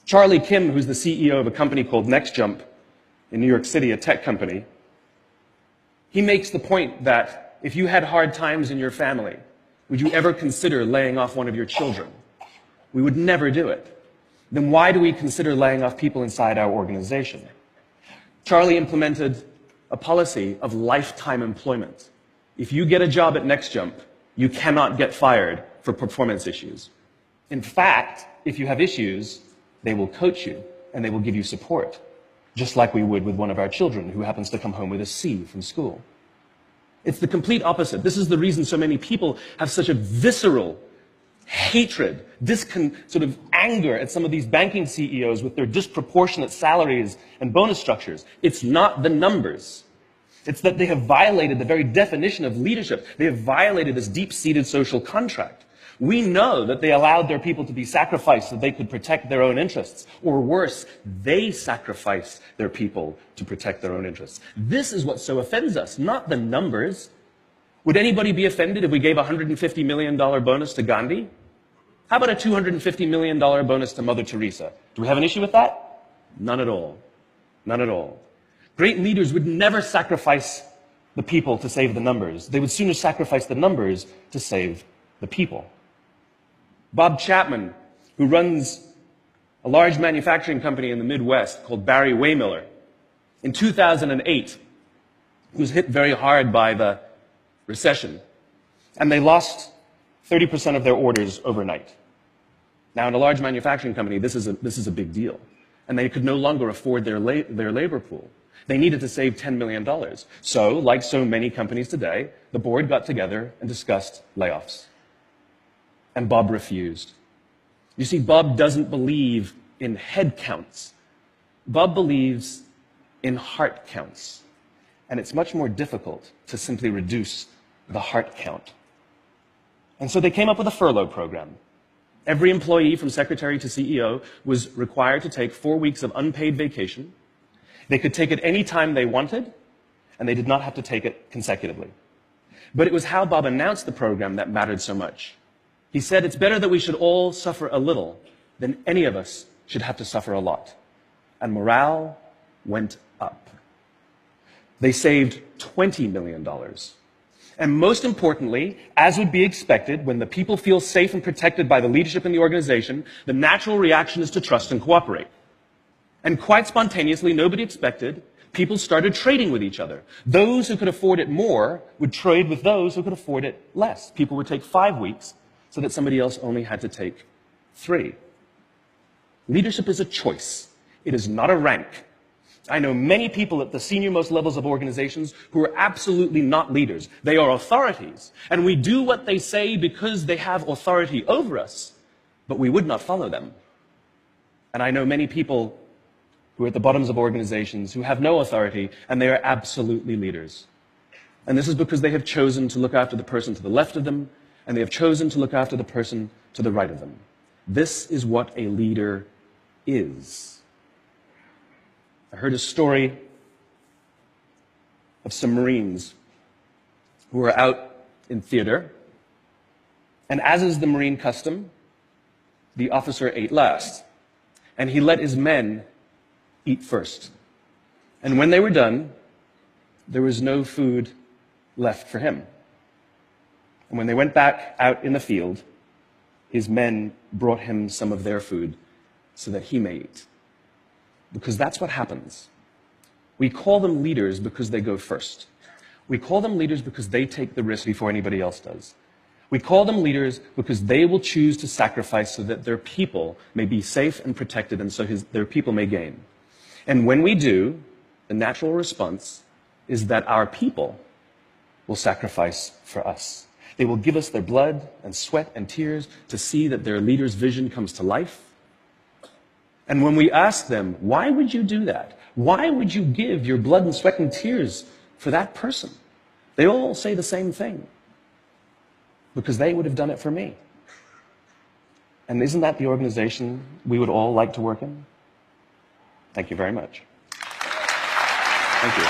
Charlie Kim, who's the CEO of a company called NextJump in New York City, a tech company, he makes the point that if you had hard times in your family, would you ever consider laying off one of your children? We would never do it. Then why do we consider laying off people inside our organization? Charlie implemented a policy of lifetime employment. If you get a job at NextJump, you cannot get fired for performance issues. In fact, if you have issues, they will coach you and they will give you support, just like we would with one of our children who happens to come home with a C from school. It's the complete opposite. This is the reason so many people have such a visceral hatred, sort of anger at some of these banking CEOs with their disproportionate salaries and bonus structures. It's not the numbers. It's that they have violated the very definition of leadership. They have violated this deep-seated social contract. We know that they allowed their people to be sacrificed so they could protect their own interests. Or worse, they sacrificed their people to protect their own interests. This is what so offends us, not the numbers. Would anybody be offended if we gave a $150 million bonus to Gandhi? How about a $250 million bonus to Mother Teresa? Do we have an issue with that? None at all. None at all. Great leaders would never sacrifice the people to save the numbers. They would sooner sacrifice the numbers to save the people. Bob Chapman, who runs a large manufacturing company in the Midwest called Barry Waymiller, in 2008, was hit very hard by the recession, and they lost 30% of their orders overnight. Now, in a large manufacturing company, this is a big deal, and they could no longer afford their labor pool. They needed to save $10 million. So, like so many companies today, the board got together and discussed layoffs. And Bob refused. You see, Bob doesn't believe in head counts. Bob believes in heart counts. And it's much more difficult to simply reduce the heart count. And so they came up with a furlough program. Every employee from secretary to CEO was required to take 4 weeks of unpaid vacation. They could take it any time they wanted, and they did not have to take it consecutively. But it was how Bob announced the program that mattered so much. He said, it's better that we should all suffer a little than any of us should have to suffer a lot. And morale went up. They saved $20 million. And most importantly, as would be expected, when the people feel safe and protected by the leadership in the organization, the natural reaction is to trust and cooperate. And quite spontaneously, nobody expected, people started trading with each other. Those who could afford it more would trade with those who could afford it less. People would take 5 weeks so that somebody else only had to take 3. Leadership is a choice. It is not a rank. I know many people at the senior-most levels of organizations who are absolutely not leaders. They are authorities, and we do what they say because they have authority over us, but we would not follow them. And I know many people who are at the bottoms of organizations who have no authority, and they are absolutely leaders. And this is because they have chosen to look after the person to the left of them, and they have chosen to look after the person to the right of them. This is what a leader is. I heard a story of some Marines who were out in theater, and as is the Marine custom, the officer ate last, and he let his men eat first. And when they were done, there was no food left for him. And when they went back out in the field, his men brought him some of their food so that he may eat. Because that's what happens. We call them leaders because they go first. We call them leaders because they take the risk before anybody else does. We call them leaders because they will choose to sacrifice so that their people may be safe and protected, and so their people may gain. And when we do, the natural response is that our people will sacrifice for us. They will give us their blood and sweat and tears to see that their leader's vision comes to life. And when we ask them, why would you do that? Why would you give your blood and sweat and tears for that person? They all say the same thing. Because they would have done it for me. And isn't that the organization we would all like to work in? Thank you very much. Thank you.